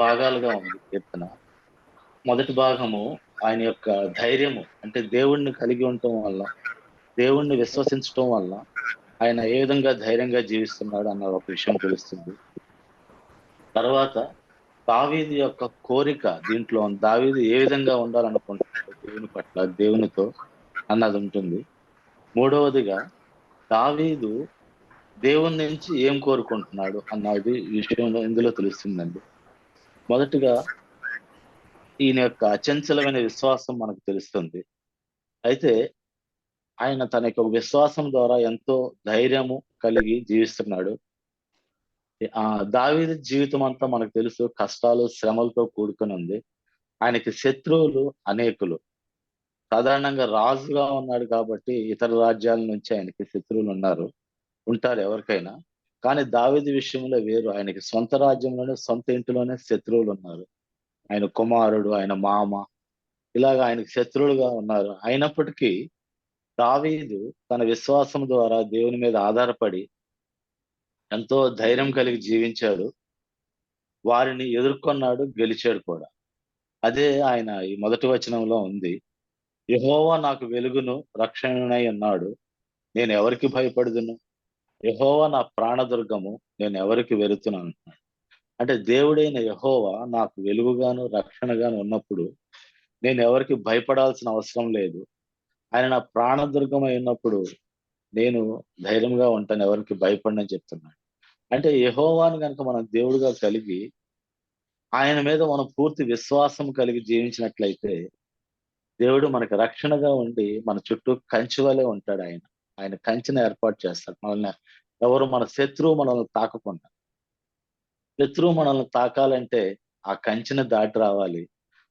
భాగాలుగా ఉంది కీర్తన. మొదటి భాగము ఆయన యొక్క ధైర్యము, అంటే దేవుణ్ణి కలిగి ఉండటం వల్ల, దేవుణ్ణి విశ్వసించటం వల్ల ఆయన ఏ విధంగా ధైర్యంగా జీవిస్తున్నాడు అన్న ఒక విషయం తెలుస్తుంది. తర్వాత దావీదు యొక్క కోరిక దీంట్లో ఉంది. దావీదు ఏ విధంగా ఉండాలనుకుంటున్నాడు దేవుని పట్ల, దేవునితో అన్నది ఉంటుంది. మూడవదిగా దావీదు దేవుని నుంచి ఏం కోరుకుంటున్నాడు అన్నది ఈ విషయంలో ఇందులో తెలుస్తుందండి. మొదటిగా ఈయన యొక్క అచంచలమైన విశ్వాసం మనకు తెలుస్తుంది. అయితే ఆయన తన యొక్క విశ్వాసం ద్వారా ఎంతో ధైర్యము కలిగి జీవిస్తున్నాడు. ఆ దావీదు జీవితం అంతా మనకు తెలుసు, కష్టాలు శ్రమలతో కూడుకుని ఉంది. ఆయనకి శత్రువులు అనేకులు. సాధారణంగా రాజుగా ఉన్నాడు కాబట్టి ఇతర రాజ్యాల నుంచి ఆయనకి శత్రువులు ఉంటారు ఎవరికైనా. కానీ దావీదు విషయంలో వేరు. ఆయనకి సొంత రాజ్యంలోనే, సొంత ఇంటిలోనే శత్రువులు ఉన్నారు. ఆయన కుమారుడు, ఆయన మామ, ఇలాగ ఆయనకి శత్రువులుగా ఉన్నారు. అయినప్పటికీ దావీదు తన విశ్వాసం ద్వారా దేవుని మీద ఆధారపడి ఎంతో ధైర్యం కలిగి జీవించాడు. వారిని ఎదుర్కొన్నాడు, గెలిచాడు కూడా. అదే ఆయన ఈ మొదటి వచనంలో ఉంది. యెహోవా నాకు వెలుగును రక్షణనై ఉన్నాడు, నేను ఎవరికి భయపడుదును? యెహోవా నా ప్రాణదుర్గము, నేను ఎవరికి వెరుతున్నాను అంటున్నాడు. అంటే దేవుడైన యెహోవా నాకు వెలుగుగాను రక్షణగాను ఉన్నప్పుడు నేను ఎవరికి భయపడాల్సిన అవసరం లేదు. ఆయన నా ప్రాణదుర్గమై ఉన్నప్పుడు నేను ధైర్యంగా ఉంటాను, ఎవరికి భయపడనని చెప్తున్నాడు. అంటే యెహోవాను గనుక మనం దేవుడుగా కలిగి ఆయన మీద మనం పూర్తి విశ్వాసం కలిగి జీవించినట్లయితే దేవుడు మనకు రక్షణగా ఉండి మన చుట్టూ కంచె వలె ఉంటాడు ఆయన. ఆయన కంచెను ఏర్పాటు చేస్తాడు. ఎవరు మన శత్రువు మనల్ని తాకకుండా. శత్రువు మనల్ని తాకాలంటే ఆ కంచెను దాటి రావాలి.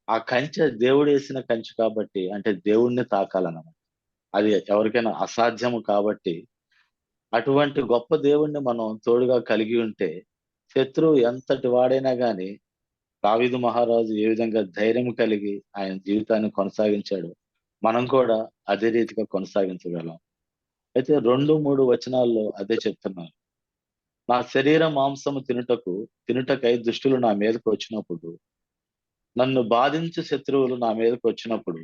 ఆ కంచె దేవుడేసిన కంచె కాబట్టి, అంటే దేవుడిని తాకాలన్నమాట. అది ఎవరికైనా అసాధ్యము కాబట్టి, అటువంటి గొప్ప దేవుణ్ణి మనం తోడుగా కలిగి ఉంటే శత్రువు ఎంతటి వాడైనా గాని, దావీదు మహారాజు ఏ విధంగా ధైర్యం కలిగి ఆయన జీవితాన్ని కొనసాగించాడు, మనం కూడా అదే రీతిగా కొనసాగించగలం. అయితే 2, 3 వచనాల్లో అదే చెప్తున్నారు. నా శరీర మాంసము తినుటకై దుష్టులు నా మీదకు వచ్చినప్పుడు, నన్ను బాధించు శత్రువులు నా మీదకు వచ్చినప్పుడు,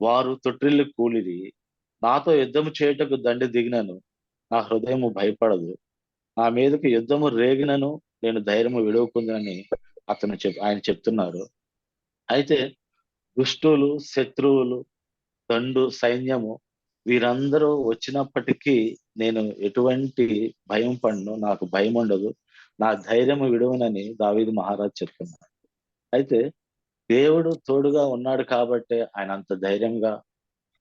వారు తొట్రిల్లి కూలిరి. నాతో యుద్ధము చేయుటకు దండి దిగినను నా హృదయము భయపడదు. నా మీదకి యుద్ధము రేగినను నేను ధైర్యము విడవకుందని ఆయన చెప్తున్నారు. అయితే దుష్టులు, శత్రువులు, సైన్యము వీరందరూ వచ్చినప్పటికీ నేను ఎటువంటి భయం పడను, నాకు భయం ఉండదు, నా ధైర్యము విడువనని దావీదు మహారాజు చెప్తున్నారు. అయితే దేవుడు తోడుగా ఉన్నాడు కాబట్టే ఆయన అంత ధైర్యంగా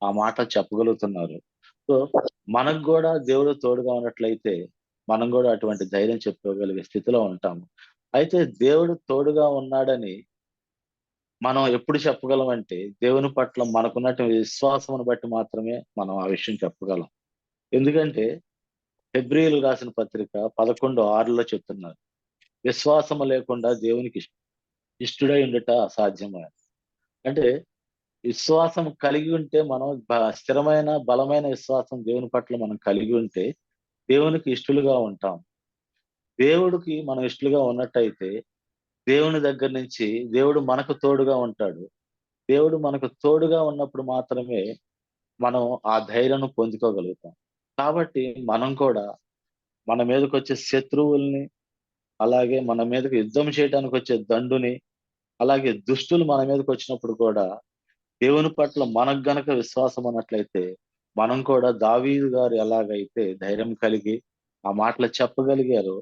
ఆ మాట చెప్పగలుగుతున్నారు. సో మనకు కూడా దేవుడు తోడుగా ఉన్నట్లయితే మనం కూడా అటువంటి ధైర్యం చెప్పుకోగలిగే స్థితిలో ఉంటాము. అయితే దేవుడు తోడుగా ఉన్నాడని మనం ఎప్పుడు చెప్పగలం అంటే దేవుని పట్ల మనకున్నటువంటి విశ్వాసమును బట్టి మాత్రమే మనం ఆ విషయం చెప్పగలం. ఎందుకంటే హెబ్రీయులకు రాసిన పత్రిక 11:6లో చెప్తున్నారు. విశ్వాసము లేకుండా దేవునికి ఇష్టుడై ఉండుట అసాధ్యము అని. అంటే విశ్వాసం కలిగి ఉంటే మనం స్థిరమైన బలమైన విశ్వాసం దేవుని పట్ల మనం కలిగి ఉంటే దేవునికి ఇష్టలుగా ఉంటాం. దేవుడికి మనం ఇష్టలుగా ఉన్నట్టయితే దేవుని దగ్గర నుంచి దేవుడు మనకు తోడుగా ఉంటాడు. దేవుడు మనకు తోడుగా ఉన్నప్పుడు మాత్రమే మనం ఆ ధైర్యం పొందుకోగలుగుతాం. కాబట్టి మనం కూడా మన మీదకొచ్చే శత్రువుల్ని, అలాగే మన మీదకి యుద్ధం చేయడానికి వచ్చే దండుని, అలాగే దుష్టులు మన మీదకి వచ్చినప్పుడు కూడా దేవుని పట్ల మనకు గనక విశ్వాసం ఉన్నట్లయితే మనం కూడా దావీదు గారు ఎలాగైతే ధైర్యం కలిగి ఆ మాటలు చెప్పగలిగారో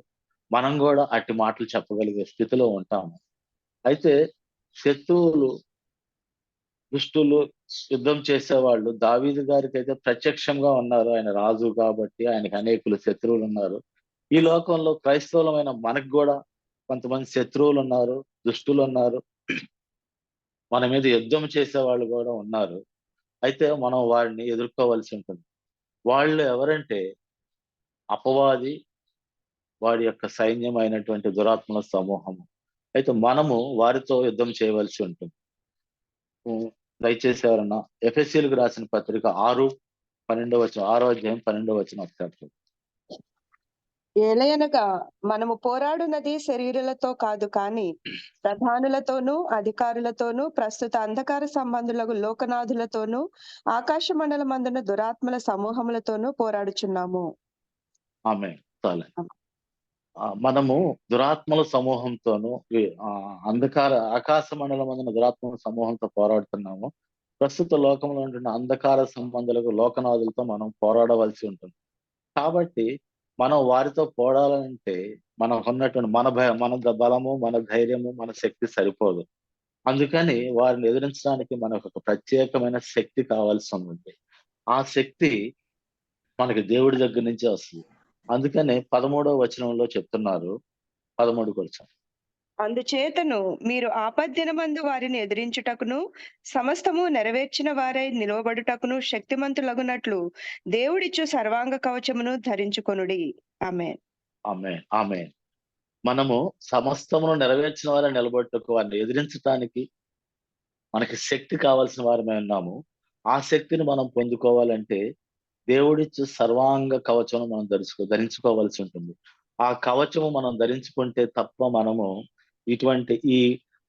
మనం కూడా అట్టి మాటలు చెప్పగలిగే స్థితిలో ఉంటాము. అయితే శత్రువులు, దుష్టులు, యుద్ధం చేసేవాళ్ళు దావీదు గారికైతే ప్రత్యక్షంగా ఉన్నారు. ఆయన రాజు కాబట్టి ఆయనకి అనేకులు శత్రువులు ఉన్నారు. ఈ లోకంలో క్రైస్తవులమైన మనకు కూడా కొంతమంది శత్రువులు ఉన్నారు, దుష్టులు ఉన్నారు. మన మీద యుద్ధం చేసేవాళ్ళు కూడా ఉన్నారు. అయితే మనం వారిని ఎదుర్కోవాల్సి ఉంటుంది. వాళ్ళు ఎవరంటే అపవాది, వాడి యొక్క సైన్యం అయినటువంటి దురాత్మల సమూహము. అయితే మనము వారితో యుద్ధం చేయవలసి ఉంటుంది. హ్మ్. దయచేసి ఎవరన్నా ఎఫెసీయులకు రాసిన పత్రిక 6, 12 వచనం, 6వ అధ్యాయం 12వ వచనం ఒకసారి చూడండి. ఏలయనగా మనము పోరాడునది శరీరులతో కాదు కాని ప్రధానులతోనూ అధికారులతోనూ ప్రస్తుత అంధకార సంబంధులకు లోకనాథులతోనూ ఆకాశ మండలమందున దురాత్మల సమూహములతోనూ పోరాడుచున్నాము. ఆమె చాలు. మనము దురాత్మల సమూహంతోనూ అంధకార ఆకాశ మండలం అందున దురాత్మల సమూహంతో పోరాడుతున్నాము. ప్రస్తుత లోకంలో ఉంటున్న అంధకార సంబంధులకు లోకనాథులతో మనం పోరాడవలసి ఉంటుంది. కాబట్టి మనం వారితో పోరాడాలంటే మనకున్నటువంటి మన బలము, మన ధైర్యము, మన శక్తి సరిపోదు. అందుకని వారిని ఎదిరించడానికి మనకు ఒక ప్రత్యేకమైన శక్తి కావాల్సి ఉంది. ఆ శక్తి మనకి దేవుడి దగ్గర నుంచే వస్తుంది. అందుకనే 13వ వచనంలో చెప్తున్నారు. 13 కొంచెం. అందుచేతను మీరు ఆపద్దినమందు వారిని ఎదిరించుటకును సమస్తము నెరవేర్చిన వారై నిలవబడుటకును శక్తిమంతులగునట్లు దేవుడిచ్చు సర్వాంగ కవచమును ధరించుకొనుడి. ఆమేన్. ఆమేన్. ఆమేన్. మనము సమస్తమును నెరవేర్చిన వారిని నిలబెట్టుకు వారిని ఎదిరించటానికి మనకి శక్తి కావాల్సిన వారమై ఉన్నాము. ఆ శక్తిని మనం పొందుకోవాలంటే దేవుడిచ్చు సర్వాంగ కవచం మనం ధరించుకోవాల్సి ఉంటుంది. ఆ కవచము మనం ధరించుకుంటే తప్ప మనము ఇటువంటి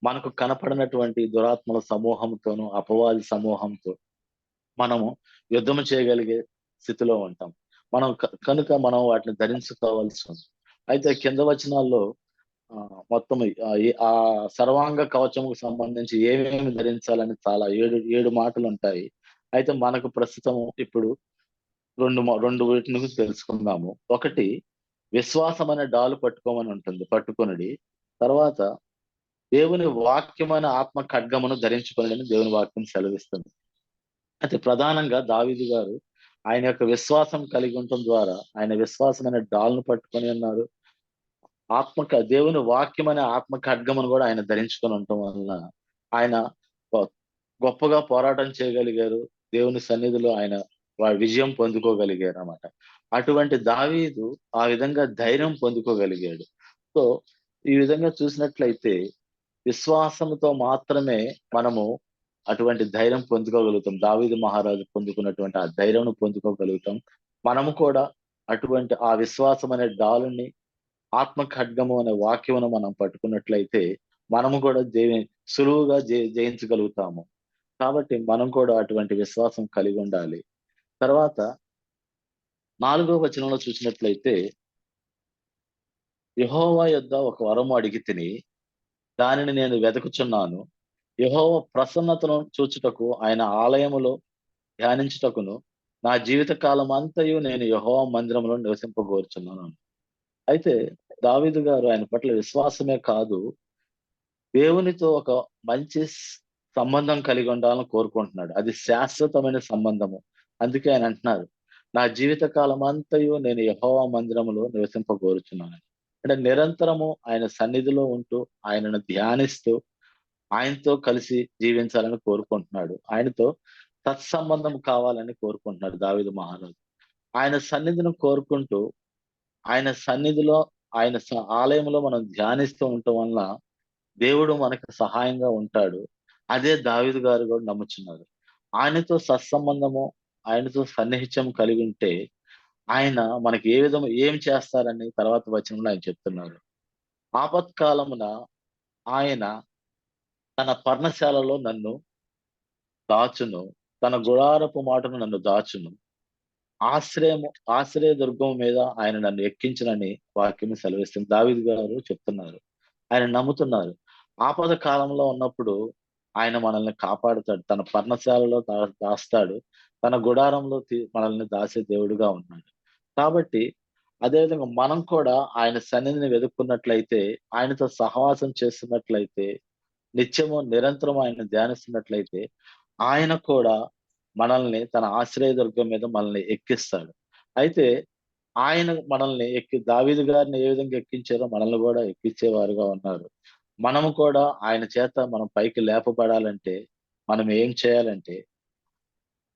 మనకు కనపడినటువంటి దురాత్మల సమూహంతోనూ, అపవాది సమూహంతో మనము యుద్ధము చేయగలిగే స్థితిలో ఉంటాం. మనం కనుక మనం వాటిని ధరించుకోవాల్సి ఉంది. అయితే కింద వచనాల్లో మొత్తం ఆ సర్వాంగ కవచముకు సంబంధించి ఏమేమి ధరించాలని చాలా 7 మాటలుంటాయి. అయితే మనకు ప్రస్తుతం ఇప్పుడు 2 వీటి గురించి తెలుసుకుందాము. ఒకటి, విశ్వాసం అనే డాలు పట్టుకోమని ఉంటుంది. పట్టుకొనుడి. తర్వాత దేవుని వాక్యమైన ఆత్మ ఖడ్గమును ధరించుకొనుడని దేవుని వాక్యం సెలవిస్తుంది. అయితే ప్రధానంగా దావీదు గారు ఆయన యొక్క విశ్వాసం కలిగి ఉండటం ద్వారా ఆయన విశ్వాసమైన డాల్ను పట్టుకొని ఉన్నారు. దేవుని వాక్యం అనే ఆత్మ ఖడ్గమును కూడా ఆయన ధరించుకొని ఉండటం వలన ఆయన గొ- గొప్పగా పోరాటం చేయగలిగారు. దేవుని సన్నిధిలో ఆయన విజయం పొందుకోగలిగారు అన్నమాట. అటువంటి దావీదు ఆ విధంగా ధైర్యం పొందుకోగలిగాడు. సో ఈ విధంగా చూసినట్లయితే విశ్వాసంతో మాత్రమే మనము అటువంటి ధైర్యం పొందుకోగలుగుతాం. దావీదు మహారాజు పొందుకున్నటువంటి ఆ ధైర్యం పొందుకోగలుగుతాం. మనము కూడా అటువంటి ఆ విశ్వాసం అనే డాలుని, ఆత్మ ఖడ్గము అనే వాక్యమును మనం పట్టుకున్నట్లయితే మనము కూడా సులువుగా జయించగలుగుతాము. కాబట్టి మనం కూడా అటువంటి విశ్వాసం కలిగి ఉండాలి. తర్వాత 4వ వచనంలో చూసినట్లయితే, యెహోవా యొద్ద ఒక వరము అడిగితిని, దానిని నేను వెదకుచున్నాను. యెహోవా ప్రసన్నతను చూచుటకు ఆయన ఆలయములో ధ్యానించుటకును నా జీవిత కాలం అంతయు నేను యెహోవా మందిరంలో నివసింపగోరుచున్నాను. అయితే దావీదు గారు ఆయన పట్ల విశ్వాసమే కాదు, దేవునితో ఒక మంచి సంబంధం కలిగి ఉండాలని కోరుకుంటున్నాడు. అది శాశ్వతమైన సంబంధము. అందుకే ఆయన అంటున్నారు, నా జీవిత కాలం అంతయు నేను యెహోవా మందిరములో నివసింపగోరుచున్నాను. అంటే నిరంతరము ఆయన సన్నిధిలో ఉంటూ ఆయనను ధ్యానిస్తూ ఆయనతో కలిసి జీవించాలని కోరుకుంటున్నాడు. ఆయనతో సత్సంబంధం కావాలని కోరుకుంటున్నాడు దావీదు మహారాజు. ఆయన సన్నిధిని కోరుకుంటూ ఆయన సన్నిధిలో ఆయన ఆలయంలో మనం ధ్యానిస్తూ ఉండటం వలన దేవుడు మనకు సహాయంగా ఉంటాడు. అదే దావీదు గారు కూడా నమ్ముచున్నారు. ఆయనతో సత్సంబంధము, ఆయనతో సన్నిహిత్యం కలిగి ఉంటే ఆయన మనకి ఏం చేస్తారని తర్వాత వచనంలో ఆయన చెప్తున్నారు. ఆపత్కాలమున ఆయన తన పర్ణశాలలో నన్ను దాచును. తన గుడారపు మాటను నన్ను దాచును. ఆశ్రయ దుర్గం మీద ఆయన నన్ను ఎక్కించునని వాక్యం సెలవిస్తుంది. దావీదు గారు చెప్తున్నారు. ఆయన నమ్ముతున్నారు. ఆపద కాలంలో ఉన్నప్పుడు ఆయన మనల్ని కాపాడుతాడు. తన పర్ణశాలలో దాస్తాడు. తన గుడారంలో మనల్ని దాసే దేవుడుగా ఉన్నాడు. కాబట్టి అదే విధంగా మనం కూడా ఆయన సన్నిధిని వెతుక్కున్నట్లయితే, ఆయనతో సహవాసం చేస్తున్నట్లయితే, నిత్యము నిరంతరం ఆయన్ని ధ్యానిస్తున్నట్లయితే, ఆయన కూడా మనల్ని తన ఆశ్రయదుర్గం మీద మనల్ని ఎక్కిస్తాడు. అయితే ఆయన మనల్ని దావీదు గారిని ఏ విధంగా ఎక్కించారో మనల్ని కూడా ఎక్కించేవారుగా ఉన్నారు. మనము కూడా ఆయన చేత మనం పైకి లేపబడాలంటే మనం ఏం చేయాలంటే,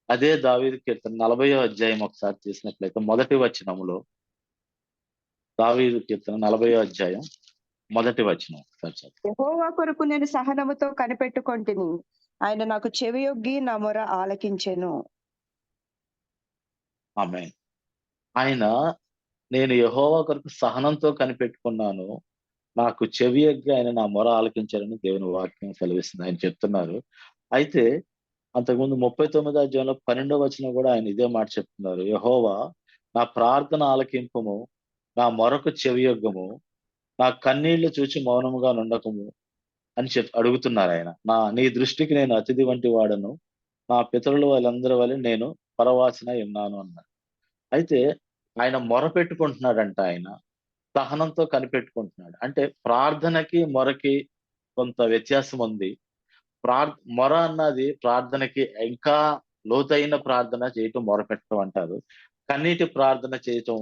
అదే దావీదు కీర్తన 40వ అధ్యాయం ఒకసారి తీసినట్లయితే మొదటి వచనములో, దావీదు కీర్తన 40వ అధ్యాయం మొదటి వచనం ఒకసారి చదువు. యెహోవా కొరకు నేను సహనముతో కనిపెట్టుకొంటిని, ఆయన నాకు చెవియొగ్గి నా మొర ఆలకించెను. ఆమేన్. ఆయన నేను యెహోవా కొరకు సహనంతో కనిపెట్టుకున్నాను. నాకు చెవి యొగ్గి ఆయన నా మొర ఆలకించారని దేవుని వాక్యం సెలవిస్తుంది. ఆయన చెప్తున్నారు. అయితే అంతకుముందు 39వ అధ్యాయంలో 12వ వచనం కూడా ఆయన ఇదే మాట చెప్తున్నారు. యెహోవా నా ప్రార్థన ఆలకింపుము, నా మొరకు చెవియొగ్గుము, నా కన్నీళ్లు చూచి మౌనముగా నుండకము అని అడుగుతున్నారాయన. నీ దృష్టికి నేను అతిథి వంటి వాడను. నా పితరుల వాళ్ళందరి వలె నేను పరవాసినై ఉన్నాను అన్నాడు. అయితే ఆయన మొరపెట్టుకుంటున్నాడంట ఆయన. సహనంతో కనిపెట్టుకుంటున్నాడు. అంటే ప్రార్థనకి, మొరకి కొంత వ్యత్యాసం ఉంది. మొర అన్నది ప్రార్థనకి ఇంకా లోతైన ప్రార్థన చేయటం మొరపెట్టడం అంటారు. కన్నీటి ప్రార్థన చేయటం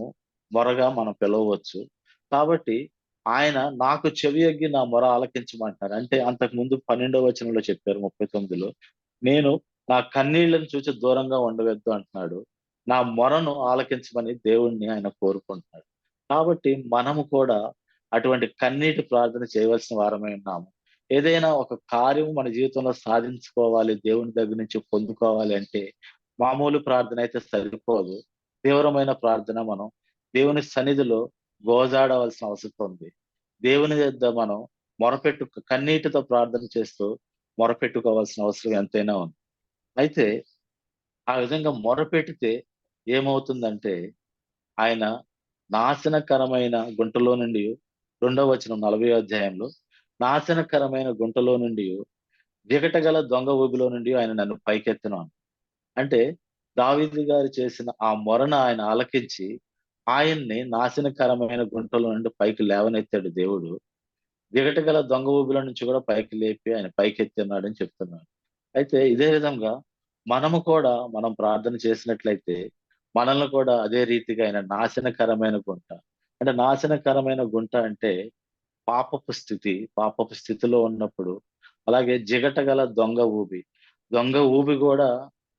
మొరగా మనం పిలవవచ్చు. కాబట్టి ఆయన నాకు చెవియొగ్గి నా మొర ఆలకించమంటున్నారు. అంటే అంతకుముందు 12వ వచనంలో చెప్పారు 39లో. నేను నా కన్నీళ్లను చూచి దూరంగా ఉండవద్దు అంటున్నాడు. నా మొరను ఆలకించమని దేవుణ్ణి ఆయన కోరుకుంటున్నాడు. కాబట్టి మనము కూడా అటువంటి కన్నీటి ప్రార్థన చేయవలసిన వారమై ఉన్నాము. ఏదైనా ఒక కార్యం మన జీవితంలో సాధించుకోవాలి, దేవుని దగ్గర నుంచి పొందుకోవాలి అంటే మామూలు ప్రార్థన అయితే సరిపోదు. తీవ్రమైన ప్రార్థన మనం దేవుని సన్నిధిలో గోజాడవలసిన అవసరం ఉంది. దేవుని యొద్ద మనం కన్నీటితో ప్రార్థన చేస్తూ మొరపెట్టుకోవాల్సిన అవసరం ఎంతైనా ఉంది. అయితే ఆ విధంగా మొరపెట్టితే ఏమవుతుందంటే ఆయన నాశనకరమైన గుంటలో నుండి 2వ వచనం 40వ అధ్యాయంలో నాశనకరమైన గుంటలో నుండి జిగటగల దొంగ ఊబిలో నుండి ఆయన నన్ను పైకెత్తును. అంటే దావీదు గారు చేసిన ఆ మొరను ఆయన ఆలకించి ఆయన్ని నాశనకరమైన గుంటలో నుండి పైకి లేవనెత్తాడు దేవుడు. జిగటగల దొంగ ఊబిలో నుంచి కూడా పైకి లేపి ఆయన పైకెత్తున్నాడని చెప్తున్నాడు. అయితే ఇదే విధంగా మనము కూడా మనం ప్రార్థన చేసినట్లయితే మనల్ని కూడా అదే రీతిగా ఆయన నాశనకరమైన గుంట, అంటే నాశనకరమైన గుంట అంటే పాపపు స్థితిలో ఉన్నప్పుడు, అలాగే జిగటగల దొంగ ఊబి. దొంగ ఊబి గూడా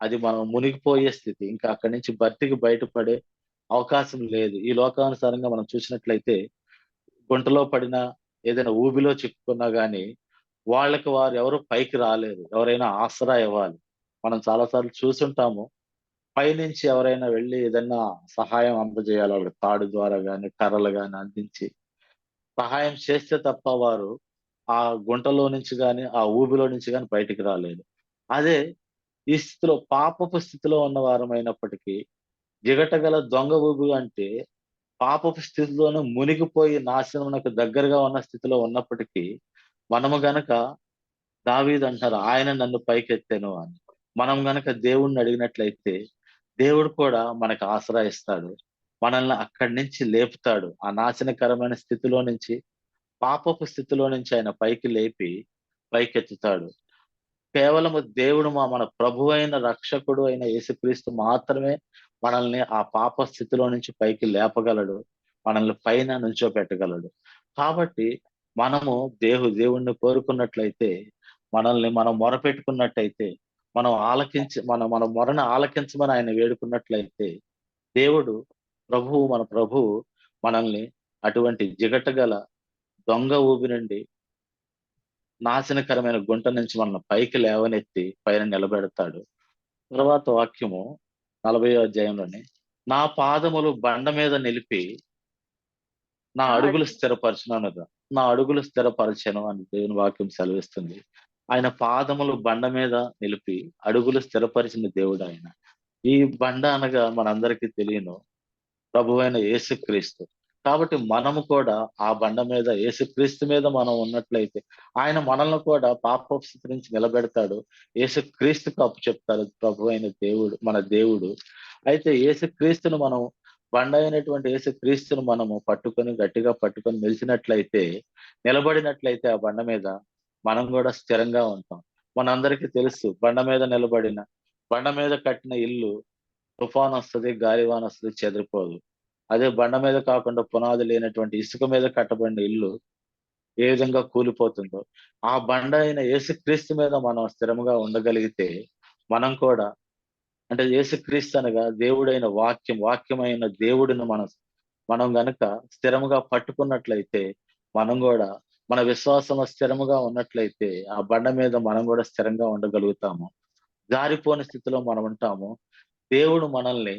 అది మనం మునిగిపోయే స్థితి. ఇంకా అక్కడి నుంచి బయటపడే అవకాశం లేదు. ఈ లోకానుసారంగా మనం చూసినట్లయితే గుంటలో పడినా, ఏదైనా ఊబిలో చిక్కుకున్నా గాని, వాళ్ళకి వారు ఎవరు పైకి రాలేరు. ఎవరైనా ఆసరా ఇవ్వాలి. మనం చాలా సార్లు చూసుంటాము. పైనుంచి ఎవరైనా వెళ్లి ఏదన్నా సహాయం అందజేయాలి. వాళ్ళకి తాడు ద్వారా గాని, కర్రలు గాని అందించి సహాయం చేస్తే తప్ప వారు ఆ గుంటలో నుంచి గాని, ఆ ఊబిలో నుంచి గాని బయటికి రాలేరు. అదే ఈ స్థితిలో పాపపు స్థితిలో ఉన్న వారమైనప్పటికీ, జిగటగల దొంగ ఊబి అంటే పాపపు స్థితిలోనే మునిగిపోయి నాశనమునకు దగ్గరగా ఉన్న స్థితిలో ఉన్నప్పటికీ, మనము గనక దావీదంటారు ఆయన నన్ను పైకెత్తెను అని. మనం గనక దేవుణ్ణి అడిగినట్లయితే, దేవుడు కూడా మనకు ఆసరా ఇస్తాడు. మనల్ని అక్కడి నుంచి లేపుతాడు. ఆ నాశనకరమైన స్థితిలో నుంచి, పాపపు స్థితిలో నుంచి ఆయన పైకి లేపి, పైకెత్తుతాడు. కేవలము దేవుడు మన ప్రభువైన రక్షకుడు అయిన యేసుక్రీస్తు మాత్రమే మనల్ని ఆ పాప స్థితిలో నుంచి పైకి లేపగలడు. మనల్ని పైన నుంచోబెట్టగలడు. కాబట్టి మనము దేవుణ్ణి కోరుకున్నట్లయితే, మనల్ని మనం మొరపెట్టుకున్నట్టయితే, మనం మన మన మొరను ఆలకించమని ఆయన వేడుకున్నట్లయితే, దేవుడు మన ప్రభువు మనల్ని అటువంటి జిగటగల దొంగ ఊబి నుండి, నాశనకరమైన గుంట నుంచి మనల్ని పైకి లేవనెత్తి పైన నిలబెడతాడు. తర్వాత వాక్యము 40వ అధ్యాయంలోనే, నా పాదములు బండ మీద నిలిపి నా ఆ! అడుగులు స్థిరపరచును అనగా, నా అడుగులు స్థిరపరచెను అని దేవుని వాక్యం సెలవిస్తుంది. ఆయన పాదములు బండ మీద నిలిపి అడుగులు స్థిరపరిచిన దేవుడు ఆయన. ఈ బండ అనగా మనందరికీ తెలియను ప్రభువైన యేసుక్రీస్తు. కాబట్టి మనము కూడా ఆ బండ మీద యేసుక్రీస్తు మీద మనం ఉన్నట్లయితే, ఆయన మనల్ని కూడా పాపపు స్థితి నుంచి నిలబెడతాడు. యేసుక్రీస్తుకు అప్పచెప్తారు ప్రభువైన దేవుడు, మన దేవుడు. అయితే యేసుక్రీస్తును మనం బండ అయినటువంటి యేసుక్రీస్తును మనము గట్టిగా పట్టుకొని నిలబడినట్లయితే ఆ బండ మీద మనం కూడా స్థిరంగా ఉంటాం. మనందరికీ తెలుసు బండ మీద కట్టిన ఇల్లు తుఫానొస్తది, గాలివానొస్తది, చెదిరిపోదు. అదే బండ మీద కాకుండా పునాది లేనటువంటి ఇసుక మీద కట్టబడిన ఇల్లు ఏ విధంగా కూలిపోతుందో, ఆ బండ అయిన యేసుక్రీస్తు మీద మనం స్థిరముగా ఉండగలిగితే, మనం కూడా, అంటే యేసుక్రీస్తు అనగా దేవుడైన వాక్యమైన దేవుడిని మనం గనక స్థిరముగా పట్టుకున్నట్లయితే, మనం గూడా మన విశ్వాసంలో స్థిరముగా ఉన్నట్లయితే, ఆ బండ మీద మనం గూడా స్థిరంగా ఉండగలుగుతాము. జారిపోని స్థితిలో మనం ఉంటాము. దేవుడు మనల్ని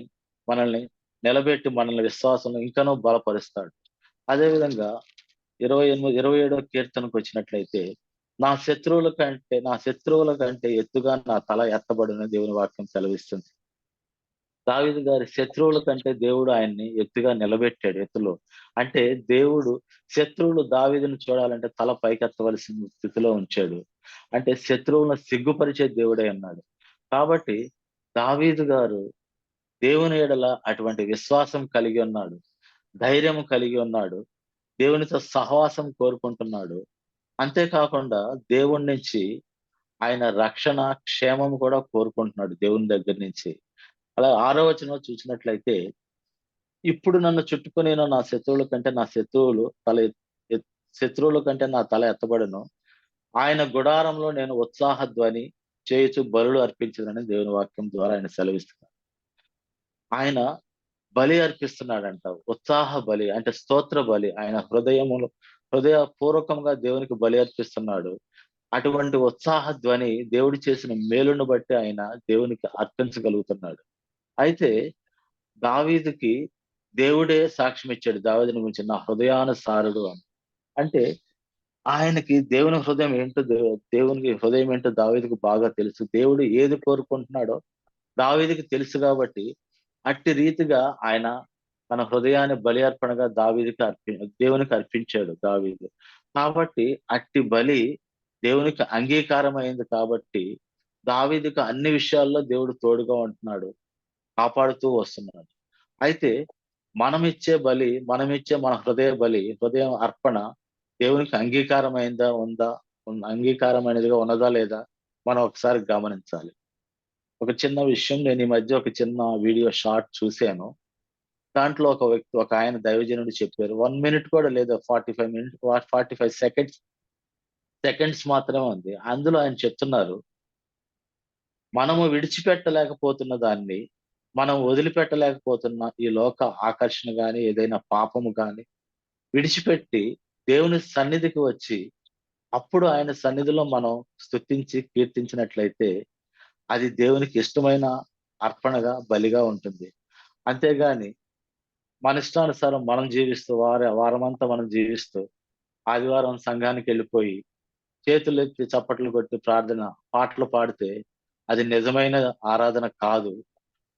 నిలబెట్టి మనల్ని విశ్వాసంలో ఇంకనూ బలపరుస్తాడు. అదేవిధంగా 27వ కీర్తనకు వచ్చినట్లయితే, నా శత్రువుల కంటే ఎత్తుగా నా తల ఎత్తబడునని దేవుని వాక్యం సెలవిస్తుంది. దావీదు గారి శత్రువుల కంటే దేవుడు ఆయన్ని ఎత్తుగా నిలబెట్టాడు ఎత్తులో. అంటే దేవుడు శత్రువులు దావీదును చూడాలంటే తల పైకెత్తవలసిన స్థితిలో ఉంచాడు. అంటే శత్రువులను సిగ్గుపరిచే దేవుడై ఉన్నాడు. కాబట్టి దావీదు గారు దేవుని యెడల అటువంటి విశ్వాసం కలిగి ఉన్నాడు. ధైర్యం కలిగి ఉన్నాడు. దేవునితో సహవాసం కోరుకుంటున్నాడు. అంతేకాకుండా దేవుడి నుంచి ఆయన రక్షణ, క్షేమం కూడా కోరుకుంటున్నాడు దేవుని దగ్గర నుంచి. అలా 6వ వచనంలో చూసినట్లయితే, ఇప్పుడు నన్ను చుట్టుకొనిన నా శత్రువుల కంటే నా శత్రువులు తల ఎత్ ఎత్ శత్రువుల కంటే నా తల ఎత్తబడును. ఆయన గుడారంలో నేను ఉత్సాహ ధ్వని చేయుచు బలులు అర్పించునని దేవుని వాక్యం ద్వారా ఆయన సెలవిస్తున్నాడు. ఆయన బలి అర్పిస్తున్నాడంట. ఉత్సాహ బలి అంటే స్తోత్ర బలి. ఆయన హృదయపూర్వకంగా దేవునికి బలి అర్పిస్తున్నాడు. అటువంటి ఉత్సాహ ధ్వని దేవుడు చేసిన మేలును బట్టి ఆయన దేవునికి అర్పించగలుగుతున్నాడు. అయితే దావీదుకి దేవుడే సాక్ష్యం ఇచ్చాడు దావీదుని గురించి, నా హృదయానుసారుడు అని. అంటే ఆయనకి దేవుని హృదయం ఏంటో దేవునికి హృదయం ఏంటో దావీదుకు బాగా తెలుసు. దేవుడు ఏది కోరుకుంటున్నాడో దావీదుకి తెలుసు కాబట్టి, అట్టి రీతిగా ఆయన తన హృదయాన్ని బలి అర్పణగా దేవునికి అర్పించాడు దావీదు. కాబట్టి అట్టి బలి దేవునికి అంగీకారమైంది కాబట్టి, దావీదుకు అన్ని విషయాల్లో దేవుడు తోడుగా ఉంటున్నాడు, కాపాడుతూ వస్తున్నాడు. అయితే మనమిచ్చే మన హృదయ బలి, హృదయం అర్పణ దేవునికి అంగీకారమైనదిగా ఉన్నదా లేదా మనం ఒకసారి గమనించాలి. ఒక చిన్న విషయం, నేను ఈ మధ్య ఒక చిన్న వీడియో షార్ట్ చూశాను. దాంట్లో ఒక ఆయన దైవజనుడు చెప్పారు. 1 మినిట్ కూడా లేదు. 45 సెకండ్స్ మాత్రమే ఉంది. అందులో ఆయన చెప్తున్నారు, మనము విడిచిపెట్టలేకపోతున్న దాన్ని, మనం వదిలిపెట్టలేకపోతున్న ఈ లోక ఆకర్షణ గాని, ఏదైనా పాపము గాని విడిచిపెట్టి దేవుని సన్నిధికి వచ్చి, అప్పుడు ఆయన సన్నిధిలో మనం స్తుతించి కీర్తించినట్లయితే, అది దేవునికి ఇష్టమైన అర్పణగా, బలిగా ఉంటుంది. అంతేగాని మన ఇష్టానుసారం మనం జీవిస్తూ వారమంతా మనం జీవిస్తూ, ఆదివారం సంఘానికెళ్ళిపోయి, చేతులెత్తి చప్పట్లు కొట్టి పాటలు పాడితే అది నిజమైన ఆరాధన కాదు.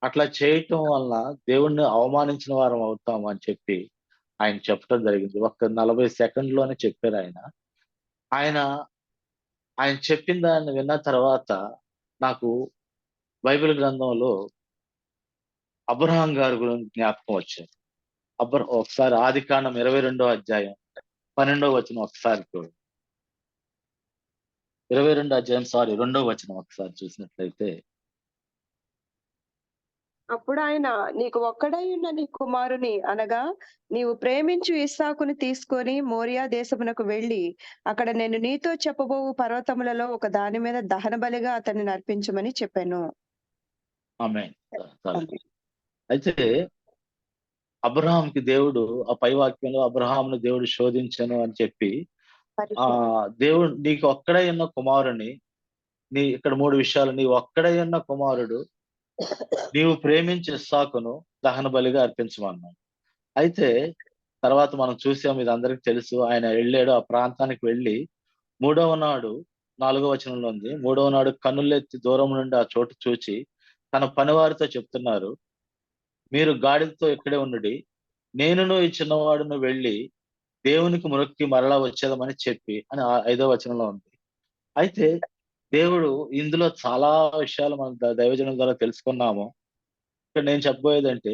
అట్లా చేయటం వలన దేవుణ్ణి అవమానించిన వారం అవుతాం అని చెప్పి ఆయన చెప్పడం జరిగింది. ఒక్క 40 సెకండ్‌లోనే చెప్పారాయన. ఆయన, ఆయన చెప్పిన దాన్ని విన్న తర్వాత నాకు బైబిల్ గ్రంథంలో అబ్రహాం గారి గురించి జ్ఞాపకం వచ్చింది. ఒకసారి ఆదికాండం 22వ అధ్యాయం 12వ వచనం ఒకసారి చూడండి. 2వ వచనం ఒకసారి చూసినట్లయితే, అప్పుడు ఆయన, నీకు ఒక్కడై ఉన్న నీ కుమారుని అనగా నీవు ప్రేమించు ఇస్సాకుని తీసుకొని మోరియా దేశమునకు వెళ్ళి, అక్కడ నేను నీతో చెప్పబోవు పర్వతములలో ఒక దాని మీద దహన బలిగా అతన్ని అర్పించమని చెప్పాను. ఆమేన్. అయితే అబ్రహాంకి దేవుడు ఆ పై వాక్యంలో అబ్రహామును దేవుడు శోధించను అని చెప్పి, దేవుడు నీకు ఒక్కడై ఉన్న కుమారుని, ఇక్కడ 3 విషయాలు, నీ ఒక్కడై ఉన్న కుమారుడు నీవు ప్రేమించే ఇస్సాకును దహన బలిగా అర్పించమన్నాడు. అయితే తర్వాత మనం చూసాం, ఇది అందరికి తెలుసు. ఆయన వెళ్ళాడు, ఆ ప్రాంతానికి వెళ్ళి 3వ నాడు, 4వ వచనంలో ఉంది, 3వ నాడు కన్నులెత్తి దూరం నుండి ఆ చోటు చూచి తన పనివారితో చెప్తున్నారు, మీరు గాడిదతో ఇక్కడే ఉండుడి, నేనును ఈ చిన్నవాడును వెళ్ళి దేవునికి మొరొక్కి మరలా వచ్చేదమని చెప్పి అని 5వ వచనంలో ఉంది. అయితే దేవుడు ఇందులో చాలా విషయాలు మనం దైవజనుల ద్వారా తెలుసుకున్నాము. ఇక్కడ నేను చెప్పబోయేదంటే,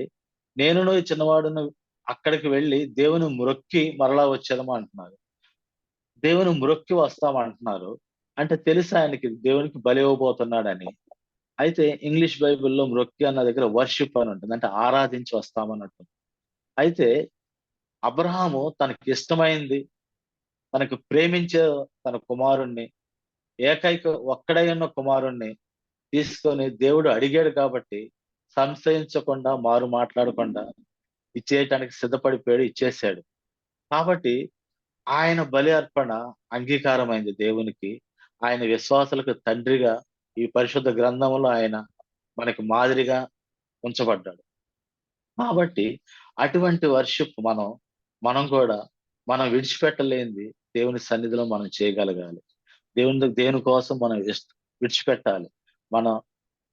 నేనును ఈ చిన్నవాడును అక్కడికి వెళ్ళి దేవుని మొరొక్కి మరలా వచ్చేదము అంటున్నారు. దేవుని మొరొక్కి వస్తామంటున్నారు. అంటే తెలుసు ఆయనకి దేవునికి బలి ఇవ్వబోతున్నాడని. అయితే ఇంగ్లీష్ బైబిల్‌లో మొరొక్కి అన్న దగ్గర వర్షిప్ అని ఉంటుంది. అంటే ఆరాధించి వస్తామని ఉంటుంది. అయితే అబ్రహాము తనకి ఇష్టమైంది, తనకు ప్రేమించే తన కుమారుణ్ణి, ఒక్కడై ఉన్న కుమారుణ్ణి తీసుకొని దేవుడు అడిగాడు కాబట్టి సంశయించకుండా, మారు మాట్లాడకుండా ఇచ్చేయటానికి సిద్ధపడిపోయాడు, ఇచ్చేసాడు. కాబట్టి ఆయన బలి అర్పణ అంగీకారమైంది దేవునికి. ఆయన విశ్వాసులకు తండ్రిగా ఈ పరిశుద్ధ గ్రంథంలో ఆయన మనకి మాదిరిగా ఉంచబడ్డాడు. కాబట్టి అటువంటి వర్షిప్ మనం కూడా మనం విడిచిపెట్టలేనిది దేవుని సన్నిధిలో మనం చేయగలగాలి. దేవుని కోసం మనం విడిచిపెట్టాలి. మనం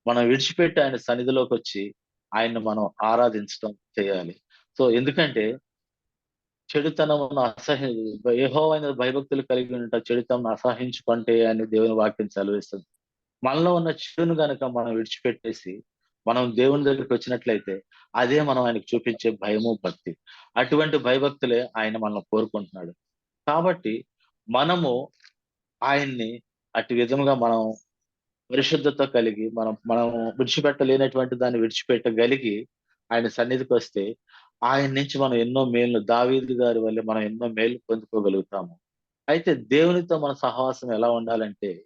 మనం విడిచిపెట్టి ఆయన సన్నిధిలోకొచ్చి ఆయన్ని మనం ఆరాధించటం చేయాలి. సో, ఎందుకంటే చెడుతనమును యెహోవా యందు భయభక్తులు కలిగి ఉండుట చెడుతనమును అసహ్యించుకొంటే అని దేవుని వాక్యం సెలవిస్తుంది. మనలో ఉన్న చెడును గనక మనం విడిచిపెట్టేసి, మనం దేవుని దగ్గరికి వచ్చినట్లయితే, అదే మనం ఆయనకు చూపించే భయము, భక్తి. అటువంటి భయభక్తులే ఆయన మనల్ని కోరుకుంటున్నాడు. కాబట్టి మనము ఆయన్ని అట్టి విధముగా మనం పరిశుద్ధత కలిగి మనం విడిచిపెట్టలేనటువంటి దాన్ని విడిచిపెట్టగలిగి ఆయన సన్నిధికొస్తే, ఆయన నుంచి మనం ఎన్నో మేలులు దావీదు గారి వల్లే మనం ఎన్నో మేలు పొందుకోగలుగుతాము. అయితే దేవునితో మన సహవాసం ఎలా ఉండాలంటే,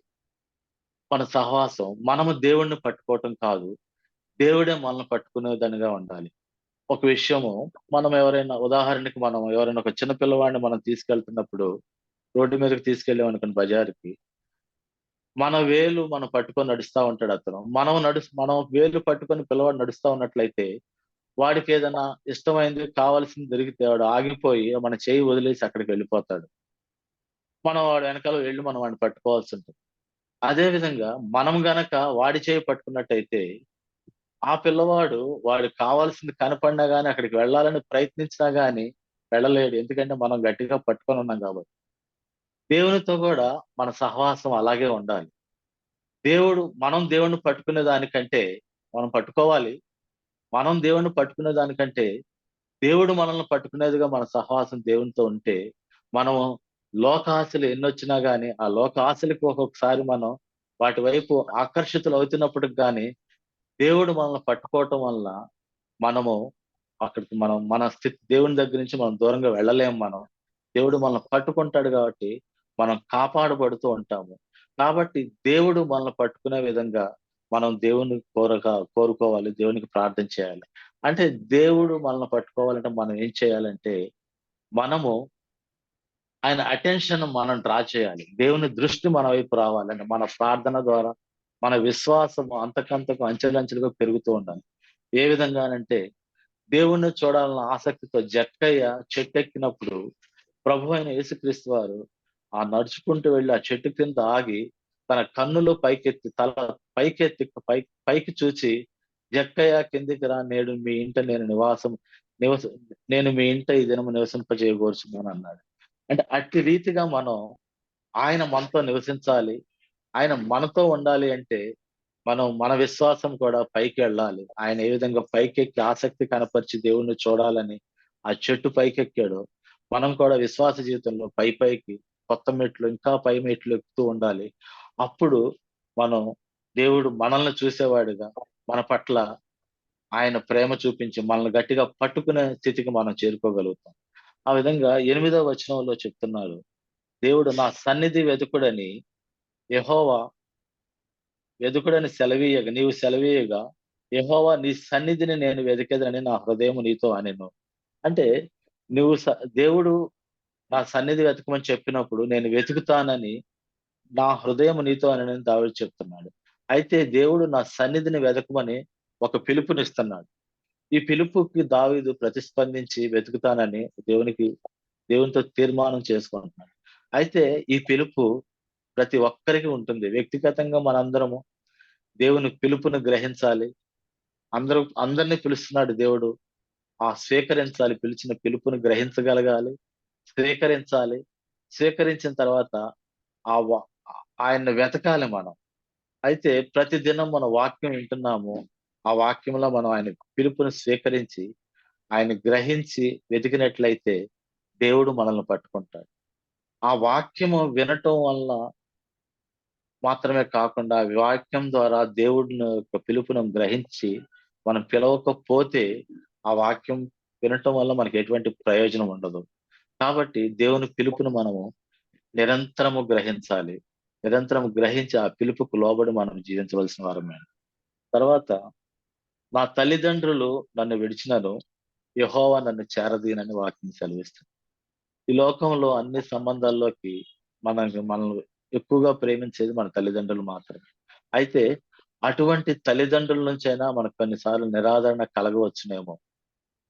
మన సహవాసం మనము దేవుడిని పట్టుకోవటం కాదు. దేవుడే మనల్ని పట్టుకునేదనిగా ఉండాలి. ఒక విషయము ఉదాహరణకి మనం ఎవరైనా ఒక చిన్న పిల్లవాడిని మనం తీసుకెళ్తున్నప్పుడు, రోడ్డు మీదకి తీసుకెళ్ళామనుకోండి బజారుకి. మన వేలు మనం పట్టుకొని నడుస్తా ఉంటాడు అతను. మనం వేలు పట్టుకొని పిల్లవాడు నడుస్తా ఉన్నట్లయితే, వాడికేదన్నా ఇష్టమైంది, కావాల్సింది దొరికితే వాడు ఆగిపోయి మన చెయ్యి వదిలేసి అక్కడికి వెళ్ళిపోతాడు. మనం వాడి వెనకాల వెళ్లి మనం వాడిని పట్టుకోవాల్సుంటుంది. అదే విధంగా మనం గనక వాడి చెయ్యి పట్టుకున్నట్టయితే, ఆ పిల్లవాడు వాడికి కావాల్సింది కనపడినా గాని అక్కడికి వెళ్ళాలని ప్రయత్నించినా గాని వెళ్ళలేడు. ఎందుకంటే మనం గట్టిగా పట్టుకొని ఉన్నాం కాబట్టి. దేవునితో గూడా మన సహవాసం అలాగే ఉండాలి. మనం దేవుడిని పట్టుకునే దానికంటే మనం పట్టుకోవాలి. మనం దేవుడిని పట్టుకునే దానికంటే, దేవుడు మనల్ని పట్టుకునేదిగా మన సహవాసం దేవునితో ఉంటే, మనము లోకాశలు ఎన్నొచ్చినా గాని, ఆ లోకాశలకి ఒక్కొక్కసారి మనం వాటి వైపు ఆకర్షితులవుతున్నప్పటికి గాని, దేవుడు మనల్ని పట్టుకోవటం వలన మనము అక్కడికి మన స్థితి దేవుని దగ్గర నుంచి మనం దూరంగా వెళ్ళలేము మనం. దేవుడు మనల్ని పట్టుకుంటాడు కాబట్టి, మనం కాపాడబడుతూ ఉంటాము. కాబట్టి దేవుడు మనల్ని పట్టుకునే విధంగా మనం దేవుని కోరుకోవాలి. దేవునికి ప్రార్థన చేయాలి. అంటే దేవుడు మనల్ని పట్టుకోవాలంటే మనం ఏం చేయాలంటే, మనము ఆయన అటెన్షన్ మనం డ్రా చేయాలి. దేవుని దృష్టి మన వైపు రావాలంటే మన ప్రార్థన ద్వారా, మన విశ్వాసము అంతకంతకు అంచెలంచెలుగా పెరుగుతూ ఉండాలి. ఏ విధంగానంటే దేవుణ్ణి చూడాలన్న ఆసక్తితో జక్కయ్య చెట్టెక్కినప్పుడు ప్రభువైన యేసుక్రీస్తు వారు నడుచుకుంటూ వెళ్లి ఆ చెట్టు కింద ఆగి, తన కన్నులు పైకెత్తి తల పైకెత్తి పైకి చూచి, "జక్కయ్య కిందికి రా, నేడు మీ ఇంట నివస నేను మీ ఇంట ఈ దినము నివసింపజేయగోరుచున్నాను" అన్నాడు. అంటే అట్టి రీతిగా ఆయన మనతో నివసించాలి. ఆయన మనతో ఉండాలి అంటే, మనం మన విశ్వాసం కూడా పైకెళ్ళాలి. ఆయన ఏ విధంగా పైకెక్కి ఆసక్తి కనపరిచి దేవుణ్ణి చూడాలని ఆ చెట్టు పైకెక్కాడో, మనం కూడా విశ్వాస జీవితంలో పైకి కొత్త మెట్లు, ఇంకా పై మెట్లు ఎక్కుతూ ఉండాలి. అప్పుడు మనం దేవుడు మనల్ని చూసేవాడుగా, మన పట్ల ఆయన ప్రేమ చూపించి మనల్ని గట్టిగా పట్టుకునే స్థితికి మనం చేరుకోగలుగుతాం. ఆ విధంగా 8వ వచనంలో చెప్తున్నారు. దేవుడు నా సన్నిధి యెహోవా నీవు సెలవీయగా, యెహోవా నీ సన్నిధిని నేను వెదికెదనని నా హృదయము నీతో అనెను. అంటే నువ్వు స దేవుడు నా సన్నిధి వెతకమని చెప్పినప్పుడు నేను వెతుకుతానని నా హృదయం నీతో అనెనని దావీదు చెప్తున్నాడు. అయితే దేవుడు నా సన్నిధిని వెదకమని ఒక పిలుపునిస్తున్నాడు. ఈ పిలుపుకి దావీదు ప్రతిస్పందించి వెతుకుతానని దేవునితో తీర్మానం చేసుకుంటున్నాడు. అయితే ఈ పిలుపు ప్రతి ఒక్కరికి ఉంటుంది. వ్యక్తిగతంగా మనందరము దేవుని పిలుపుని గ్రహించాలి. అందరిని పిలుస్తున్నాడు దేవుడు. స్వీకరించాలి. పిలిచిన పిలుపుని గ్రహించగలగాలి. స్వీకరించాలి. స్వీకరించిన తర్వాత ఆ వ ఆయన్ని వెతకాలి మనం. అయితే ప్రతిదినం మన వాక్యం వింటున్నాము. ఆ వాక్యంలో మనం ఆయన పిలుపుని స్వీకరించి, ఆయన్ని గ్రహించి వెతికినట్లయితే దేవుడు మనల్ని పట్టుకుంటాడు. ఆ వాక్యము వినటం వల్ల మాత్రమే కాకుండా, ఆ వాక్యం ద్వారా దేవుడిని యొక్క పిలుపును గ్రహించి, మనం పిలవకపోతే, ఆ వాక్యం వినటం వల్ల మనకి ఎటువంటి ప్రయోజనం ఉండదు. కాబట్టి దేవుని పిలుపుని మనము నిరంతరము గ్రహించాలి. నిరంతరం గ్రహించి ఆ పిలుపుకు లోబడి మనం జీవించవలసిన వారమే. తర్వాత నా తల్లిదండ్రులు నన్ను విడిచినను, యెహోవా నన్ను చేరదీయనని వాక్యం సెలవిస్తుంది. ఈ లోకంలో అన్ని సంబంధాల్లోకి మనల్ని ఎక్కువగా ప్రేమించేది మన తల్లిదండ్రులు మాత్రమే. అయితే అటువంటి తల్లిదండ్రుల నుంచైనా మనకు కొన్ని సార్లు నిరాదరణ కలగవచ్చునేమో.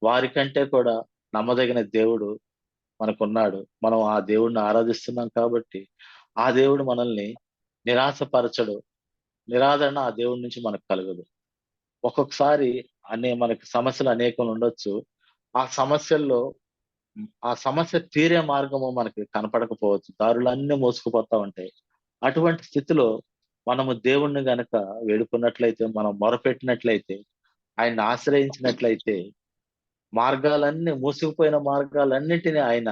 వారికంటే కూడా నమ్మదగిన దేవుడు మనకున్నాడు. మనం ఆ దేవుడిని ఆరాధిస్తున్నాం కాబట్టి ఆ దేవుడు మనల్ని నిరాశపరచడు. నిరాదరణ ఆ దేవుడి నుంచి మనకు కలగదు. ఒక్కొక్కసారి మనకి సమస్యలు అనేకం ఉండొచ్చు. ఆ సమస్యల్లో ఆ సమస్య తీరే మార్గము మనకి కనపడకపోవచ్చు. దారులన్నీ మూసుకుపోతా ఉంటాయి. అటువంటి స్థితిలో మనము దేవుణ్ణి గనక వేడుకున్నట్లయితే, మనం మొరపెట్టినట్లయితే, ఆయన్ని ఆశ్రయించినట్లయితే, మూసుకుపోయిన మార్గాలన్నిటిని ఆయన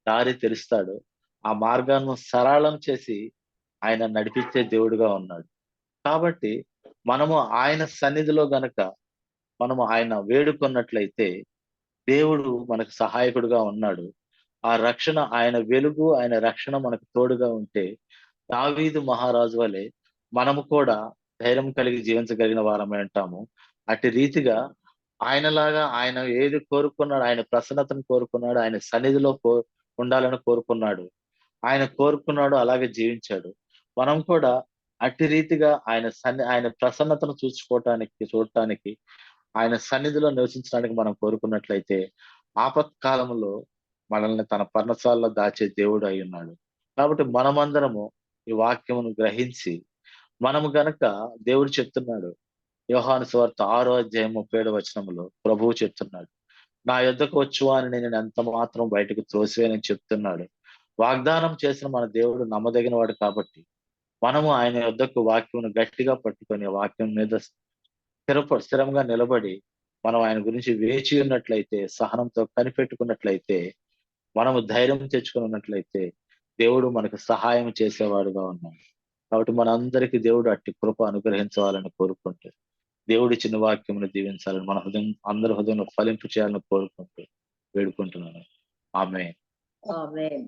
దారి తెరుస్తాడు. ఆ మార్గాన్ని సరళం చేసి ఆయన నడిపించే దేవుడుగా ఉన్నాడు. కాబట్టి మనము ఆయన సన్నిధిలో గనక మనము ఆయన వేడుకున్నట్లయితే దేవుడు మనకు సహాయకుడుగా ఉన్నాడు. ఆ రక్షణ ఆయన వెలుగు, ఆయన రక్షణ మనకు తోడుగా ఉంటే దావీదు మహారాజు వలె మనము కూడా ధైర్యం కలిగి జీవించగలిగిన వారమై ఉంటాము. అట్టి రీతిగా ఆయనలాగా ఆయన ఏది కోరుకున్నాడు, ఆయన ప్రసన్నతను కోరుకున్నాడు, ఆయన సన్నిధిలో ఉండాలని కోరుకున్నాడు. ఆయన కోరుకున్నాడు, అలాగే జీవించాడు. మనం కూడా అట్టి రీతిగా ఆయన ప్రసన్నతను చూడటానికి ఆయన సన్నిధిలో నివసించడానికి మనం కోరుకున్నట్లయితే ఆపత్కాలంలో మనల్ని తన పర్ణశాలలో దాచే దేవుడు అయి ఉన్నాడు. కాబట్టి మనమందరము ఈ వాక్యమును గ్రహించి మనము గనక దేవుడు చెప్తున్నాడు. యోహాను సువార్త 6వ అధ్యాయం 37వ వచనంలో ప్రభువు చెప్తున్నాడు. నా యొద్దకు వచ్చువాని నేను ఎంత మాత్రం బయటకు త్రోసివేయనని చెప్తున్నాడు. వాగ్దానం చేసిన మన దేవుడు నమ్మదగిన వాడు కాబట్టి మనము ఆయన యొద్దకు వాక్యమును గట్టిగా పట్టుకొని వాక్యం మీద స్థిరంగా నిలబడి మనం ఆయన గురించి వేచి ఉన్నట్లయితే, సహనంతో కనిపెట్టుకున్నట్లయితే, మనము ధైర్యం తెచ్చుకుని ఉన్నట్లయితే దేవుడు మనకు సహాయం చేసేవాడుగా ఉన్నాడు. కాబట్టి మనందరికీ దేవుడు అట్టి కృప అనుగ్రహించాలని కోరుకుంటూ, దేవుడి చిన్న వాక్యమును దీవించాలని మన అందరి హృదయంలో ఫలింపు చేయాలని కోరుకుంటూ వేడుకుంటున్నాను. ఆమేన్. ఆమేన్.